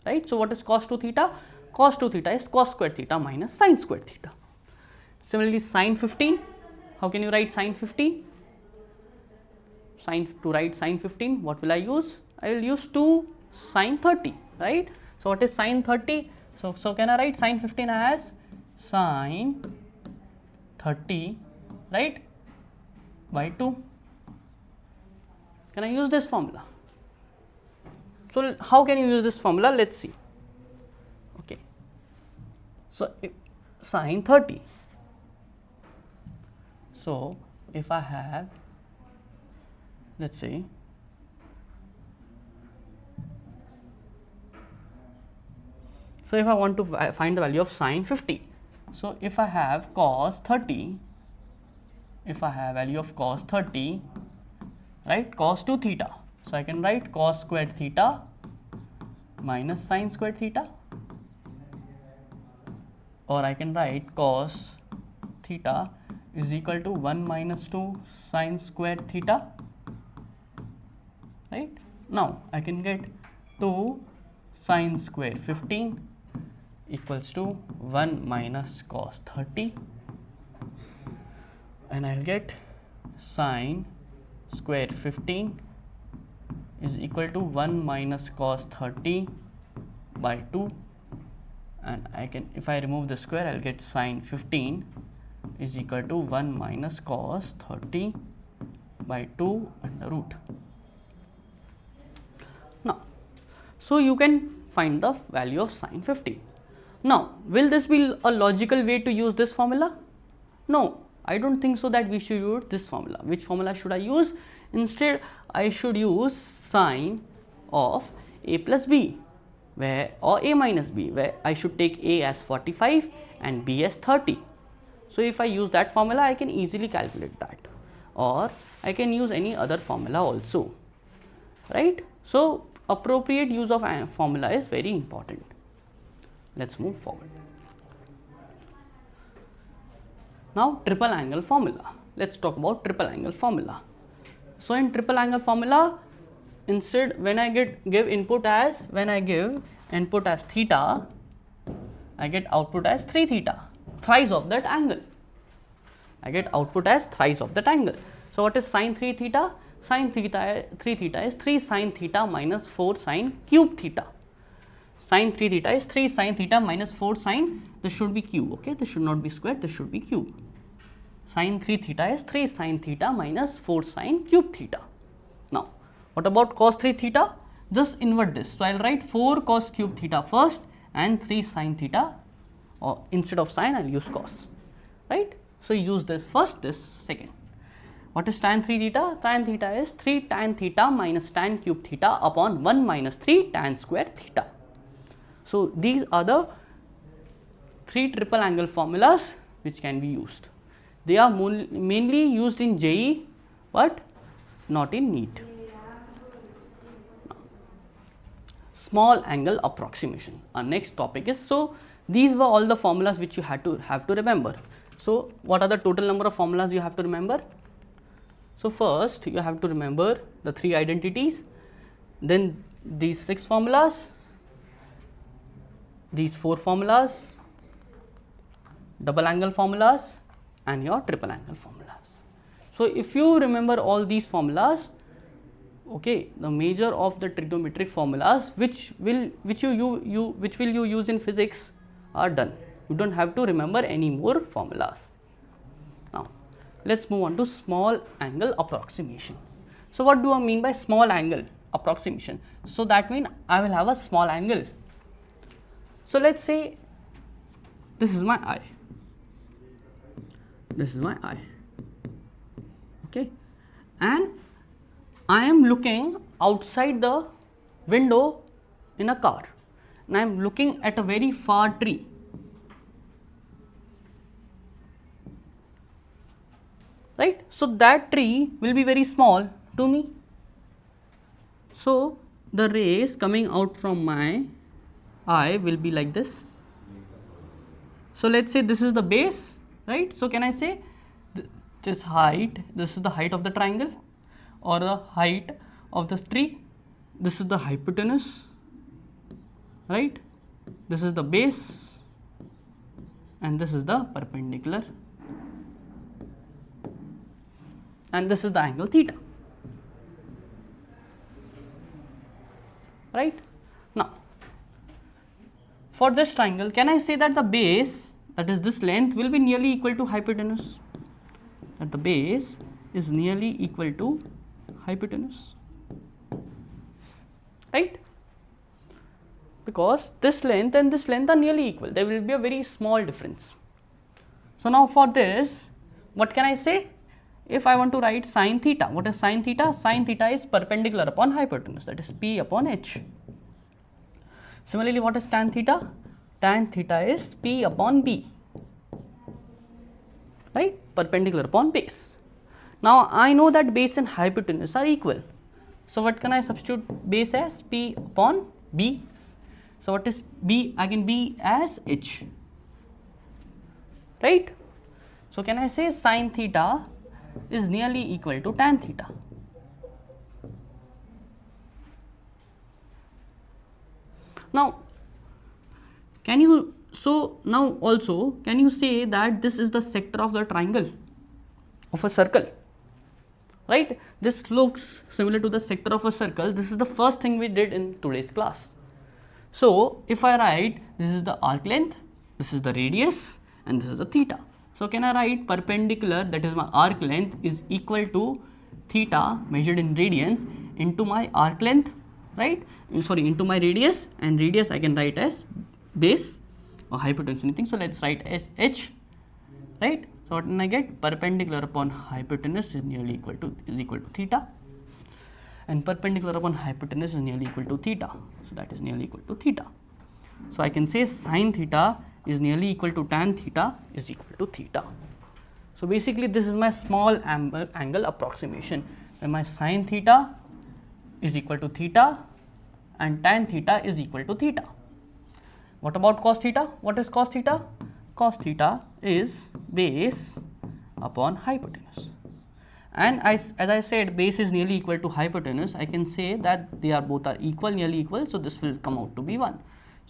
right? So what is cos 2 theta? Cos 2 theta is cos square theta minus sine square theta. Similarly, sine 15, how can you write sine 15? To write sine 15, what will I use? I will use 2 sine 30, right? So what is sine 30? So can I write sine 15 as sine 30, right, by 2? Can I use this formula? So how can you use this formula? Let's see. Okay. So sine 30. So if I have, let's say, so if I want to find the value of sine 50, so if I have cos 30, if I have value of cos 30, right, cos 2 theta, so I can write cos squared theta minus sine squared theta, or I can write cos theta is equal to 1 minus 2 sine squared theta, right? Now I can get 2 sine square 15 equals to 1 minus cos 30, and I'll get sine square 15 is equal to 1 minus cos 30 by 2, and I can, if I remove the square, I'll get sine 15 is equal to 1 minus cos 30 by 2 under root. Now, so you can find the value of sine 15. Now, will this be a logical way to use this formula? No, I don't think so that we should use this formula. Which formula should I use? Instead, I should use sine of a plus b, where, or a minus b, where I should take a as 45 and b as 30. So if I use that formula, I can easily calculate that, or I can use any other formula also, right? So appropriate use of a formula is very important. Let's move forward. Now triple angle formula. Let's talk about triple angle formula. So in triple angle formula, instead when I give input as theta, I get output as 3 theta, thrice of that angle. I get output as thrice of that angle. So what is sine 3 theta? Sine 3 theta is 3 sine theta minus 4 sine cube theta. Sine 3 theta is 3 sine theta minus 4 sine, this should be cube, okay, this should not be square, this should be cube. Sine 3 theta is 3 sine theta minus 4 sine cube theta. Now, what about cos 3 theta? Just invert this. So, I will write 4 cos cube theta first and 3 sine theta, or instead of sine I will use cos, right. So, use this first, this second. What is tan 3 theta? Tan theta is 3 tan theta minus tan cube theta upon 1 minus 3 tan square theta. So, these are the 3 triple angle formulas which can be used. They are mainly used in JEE, but not in NEET. Small angle approximation. Our next topic is, so these were all the formulas which you have to remember. So, what are the total number of formulas you have to remember? So, first you have to remember the 3 identities, then these 6 formulas, these 4 formulas, double angle formulas, and your triple angle formulas. So, if you remember all these formulas, okay, the major of the trigonometric formulas which will you use in physics are done. You don't have to remember any more formulas. Now, let's move on to small angle approximation. So, what do I mean by small angle approximation? So, that means I will have a small angle. So, let's say this is my eye, this is my eye, okay, and I am looking outside the window in a car, and I am looking at a very far tree. Right? So, that tree will be very small to me. So, the rays coming out from my eye will be like this. So, let us say this is the base, right. So, can I say this height, this is the height of the triangle or the height of the tree, this is the hypotenuse, right, this is the base and this is the perpendicular, and this is the angle theta, right. Now, for this triangle, can I say that the base, that is this length, will be nearly equal to hypotenuse, that the base is nearly equal to hypotenuse, right, because this length and this length are nearly equal, there will be a very small difference. So, now for this, what can I say? If I want to write sine theta, what is sine theta? Sine theta is perpendicular upon hypotenuse, that is P upon H. Similarly, what is tan theta? Tan theta is P upon B, right, perpendicular upon base. Now, I know that base and hypotenuse are equal. So, what can I substitute base as? P upon B. So, what is B? I can B as H, right. So, can I say sine theta is nearly equal to tan theta? Now, can you, so now also can you say that this is the sector of the triangle of a circle, right? This looks similar to the sector of a circle. This is the first thing we did in today's class. So, if I write this is the arc length, this is the radius and this is the theta. So, can I write perpendicular, that is my arc length, is equal to theta measured in radians into my arc length, right, sorry, into my radius, and radius I can write as base or hypotenuse, anything. So, let us write as H, right. So what can I get? Perpendicular upon hypotenuse is nearly equal to theta, and perpendicular upon hypotenuse is nearly equal to theta. So that is nearly equal to theta. So I can say sine theta is nearly equal to tan theta is equal to theta. So basically this is my small angle approximation, where my sine theta is equal to theta and tan theta is equal to theta. What about cos theta? What is cos theta? Cos theta is base upon hypotenuse. And as I said, base is nearly equal to hypotenuse. I can say that they are both are equal, nearly equal. So this will come out to be 1.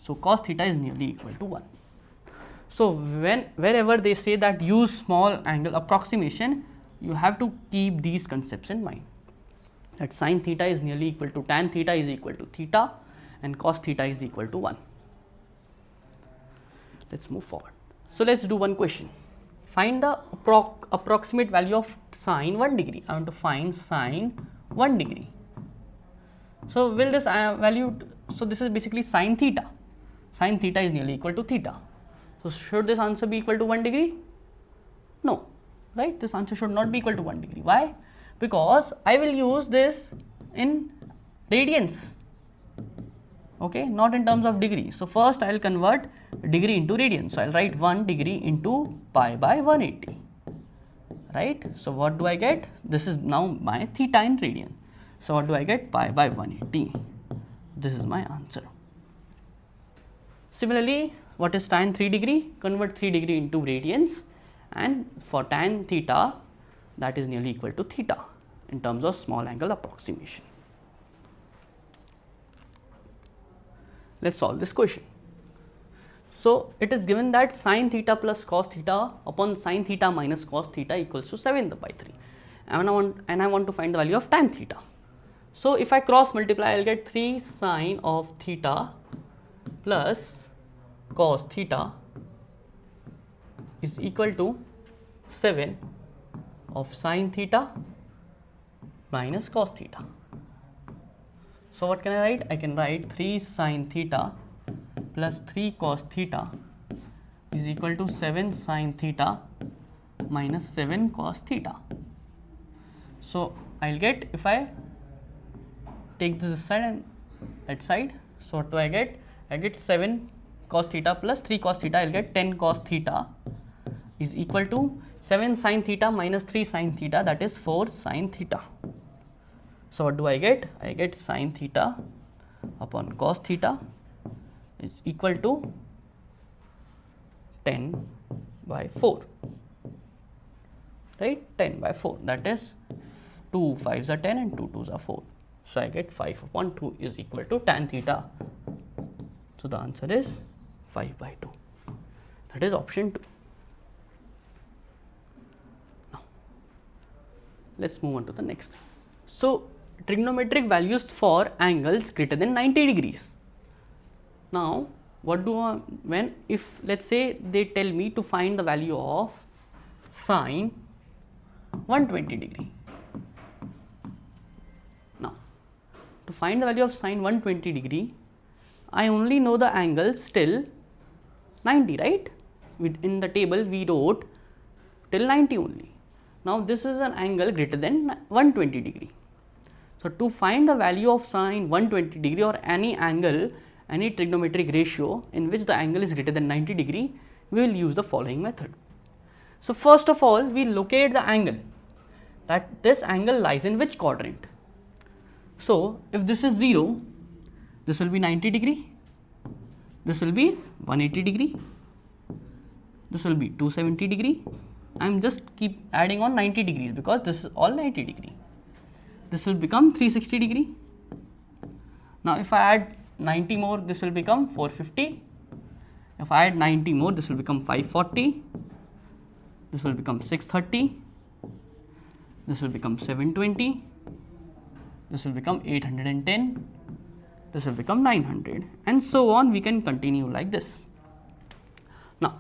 So cos theta is nearly equal to 1. So wherever they say that use small angle approximation, you have to keep these concepts in mind. That sine theta is nearly equal to tan theta is equal to theta, and cos theta is equal to 1. Let's move forward. So let's do one question. Find the approximate value of sine 1 degree. I want to find sine 1 degree. So will this value, so this is basically sine theta. Sine theta is nearly equal to theta. So should this answer be equal to 1 degree? No, right? This answer should not be equal to 1 degree. Why? Because I will use this in radians, okay, not in terms of degree. So first I will convert degree into radians. So I will write 1 degree into pi by 180, right? So what do I get? This is now my theta in radian. So what do I get? Pi by 180. This is my answer. Similarly, what is tan 3 degree? Convert 3 degree into radians, and for tan theta, that is nearly equal to theta in terms of small angle approximation. Let's solve this question. So it is given that sine theta plus cos theta upon sine theta minus cos theta equals to 7 by 3, and I want to find the value of tan theta. So if I cross multiply, I will get 3 sine of theta plus cos theta is equal to 7 of sine theta minus cos theta. So what can I write? I can write 3 sine theta plus 3 cos theta is equal to 7 sine theta minus 7 cos theta. So I will get, if I take this side and that side, so what do I get? I get 7 cos theta plus 3 cos theta, I will get 10 cos theta is equal to 7 sine theta minus 3 sine theta, that is 4 sine theta. So what do I get? I get sine theta upon cos theta is equal to 10 by 4, right? 10 by 4, that is 2 5s are 10 and 2 2s are 4. So I get 5 upon 2 is equal to tan theta. So the answer is 5 by 2. That is option 2. Now let's move on to the next thing. So trigonometric values for angles greater than 90 degrees. Now what do I, when if let's say they tell me to find the value of sine 120 degree. Now to find the value of sine 120 degree, I only know the angles till 90, right? In the table we wrote till 90 only. Now this is an angle greater than 120 degree. So to find the value of sine 120 degree or any angle, any trigonometric ratio in which the angle is greater than 90 degree, we will use the following method. So first of all, we locate the angle, that this angle lies in which quadrant. So if this is 0, this will be 90 degree, this will be 180 degree, this will be 270 degree. I am just keep adding on 90 degrees because this is all 90 degree. This will become 360 degree. Now if I add 90 more, this will become 450. If I add 90 more, this will become 540. This will become 630. This will become 720. This will become 810. This will become 900, and so on. We can continue like this. Now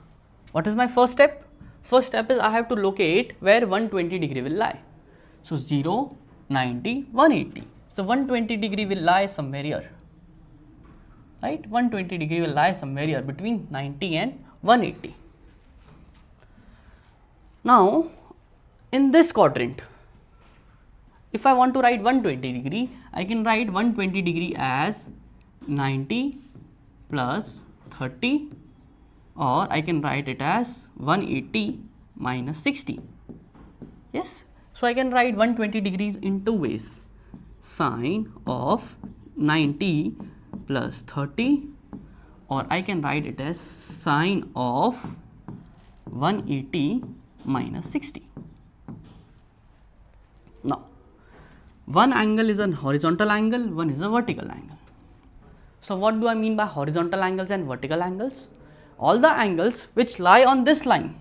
what is my first step? First step is I have to locate where 120 degree will lie. So 0, 90, 180. So 120 degree will lie somewhere here, right? 120 degree will lie somewhere here between 90 and 180. Now in this quadrant, if I want to write 120 degree, I can write 120 degree as 90 plus 30, or I can write it as 180 minus 60. Yes, so I can write 120 degrees in two ways: sine of 90 plus 30, or I can write it as sine of 180 minus 60. Now, one angle is a horizontal angle, one is a vertical angle. So what do I mean by horizontal angles and vertical angles? All the angles which lie on this line,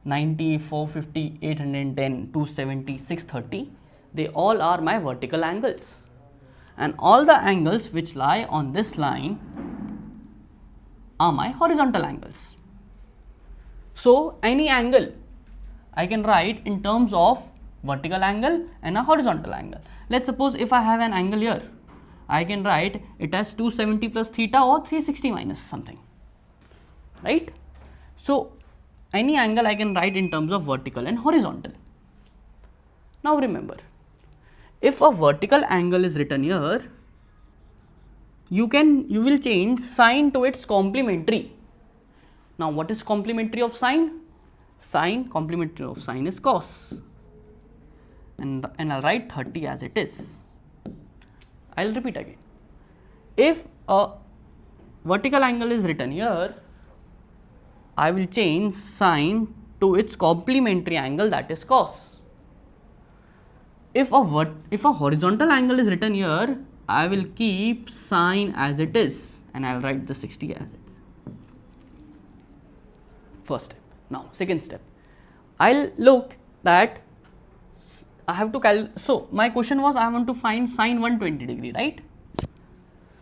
90, 450, 810, 270, 630, they all are my vertical angles. And all the angles which lie on this line are my horizontal angles. So any angle I can write in terms of vertical angle and a horizontal angle. Let's suppose if I have an angle here, I can write it as 270 plus theta or 360 minus something, right? So any angle I can write in terms of vertical and horizontal. Now remember, if a vertical angle is written here, you will change sine to its complementary. Now what is complementary of sine? Complementary of sine is cos, and I'll write 30 as it is. I'll repeat again. If a vertical angle is written here, I will change sine to its complementary angle, that is cos. If a horizontal angle is written here, I will keep sine as it is and I'll write the 60 as it. First step. Now second step, I'll look that I have to so my question was I want to find sine 120 degree, right?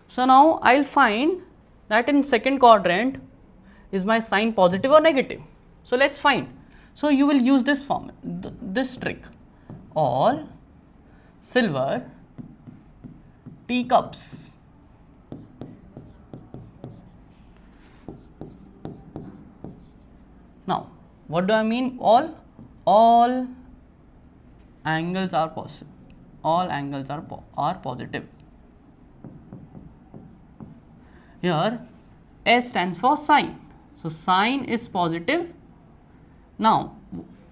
So now I'll find that in second quadrant, is my sine positive or negative? So let's find. So you will use this form, this trick. All silver teacups now what do I mean? All angles are positive. All angles are positive. Here S stands for sine. So sine is positive. Now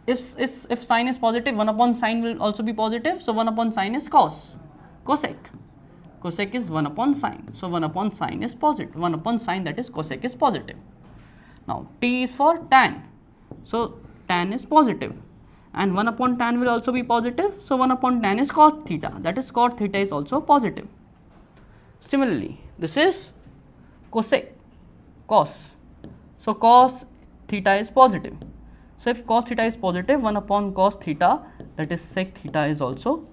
if sine is positive, 1 upon sine will also be positive. So 1 upon sine is cos. Cosec. Cosec is 1 upon sine. So 1 upon sine is positive. 1 upon sine, that is cosec, is positive. Now T is for tan. So tan is positive. And 1 upon tan will also be positive. So 1 upon tan is cos theta. That is cot theta is also positive. Similarly, this is cosec. Cos. So cos theta is positive. So if cos theta is positive, 1 upon cos theta, that is sec theta, is also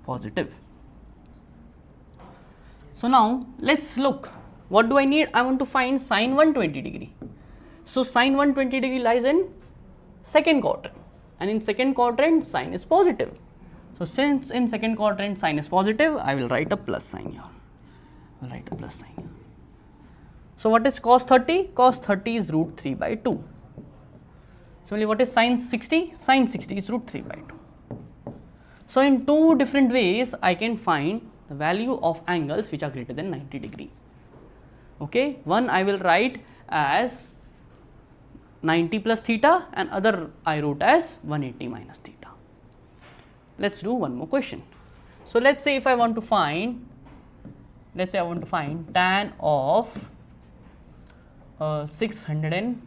positive. So now let's look. What do I need? I want to find sine 120 degree. So sine 120 degree lies in second quadrant, and in second quadrant sine is positive. So since in second quadrant sine is positive, I will write a plus sign here. I will write a plus sign here. So what is cos 30? Cos 30 is root 3 by 2. Similarly, what is sine 60? Sine 60 is root 3 by 2. So in two different ways, I can find the value of angles which are greater than 90 degree. Okay, one I will write as 90 plus theta, and other I wrote as 180 minus theta. Let's do one more question. So let's say if I want to find, tan of 600 and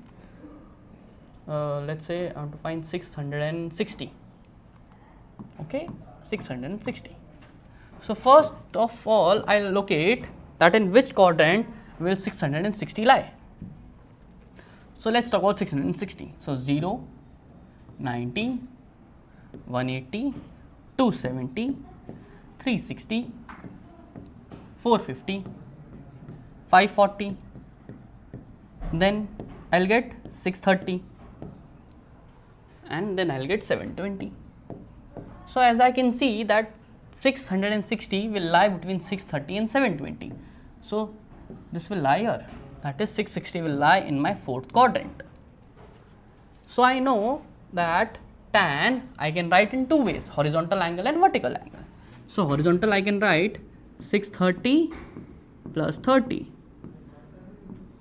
let's say I want to find 660. Okay, 660. So first of all, I'll locate that in which quadrant will 660 lie. So let's talk about 660. So 0, 90, 180, 270, 360, 450, 540. Then I'll get 630, and then I'll get 720. So as I can see that 660 will lie between 630 and 720. So this will lie here, that is 660 will lie in my fourth quadrant. So I know that tan I can write in two ways, horizontal angle and vertical angle. So horizontal I can write 630 plus 30,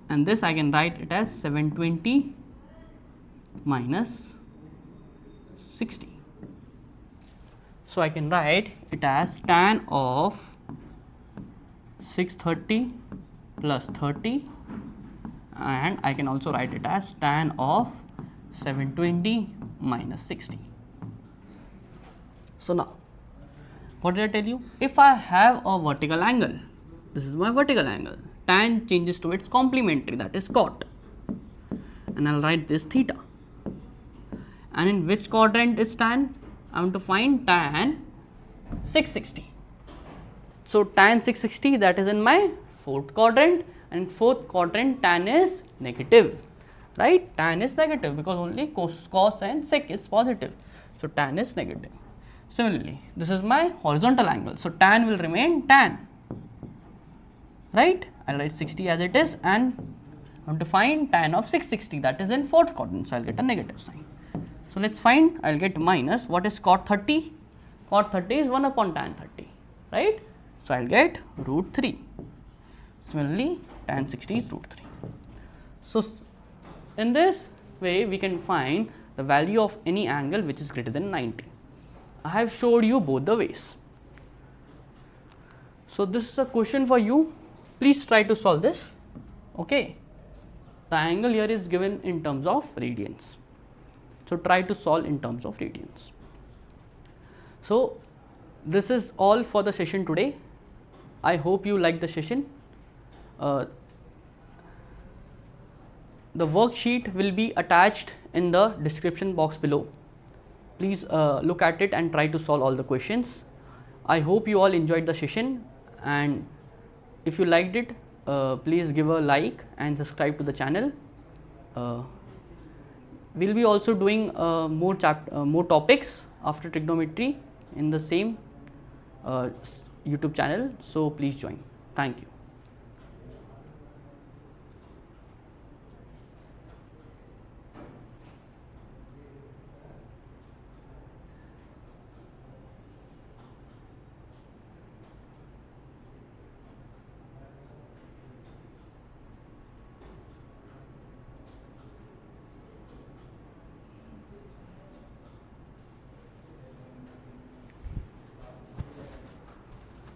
and this I can write it as 720 minus 60. So I can write it as tan of 630 plus 30, and I can also write it as tan of 720 minus 60. So now, what did I tell you? If I have a vertical angle, this is my vertical angle, tan changes to its complementary, that is cot, and I'll write this theta. And in which quadrant is tan? I want to find tan 660. So tan 660, that is in my fourth quadrant, and in fourth quadrant tan is negative, right? Tan is negative because only cos and sec is positive. So tan is negative. Similarly, this is my horizontal angle. So tan will remain tan, right? I'll write 60 as it is, and I want to find tan of 660, that is in fourth quadrant. So I'll get a negative sign. So let's find, I'll get minus, what is cot 30? Cot 30 is 1 upon tan 30, right? So I'll get root 3. Similarly, tan 60 is root 3. So in this way, we can find the value of any angle which is greater than 90. I have showed you both the ways. So this is a question for you. Please try to solve this. Okay. The angle here is given in terms of radians. So try to solve in terms of radians. So this is all for the session today. I hope you liked the session. The worksheet will be attached in the description box below. Please look at it and try to solve all the questions. I hope you all enjoyed the session, and if you liked it, please give a like and subscribe to the channel. We'll be also doing more topics after trigonometry in the same YouTube channel, so please join. Thank you.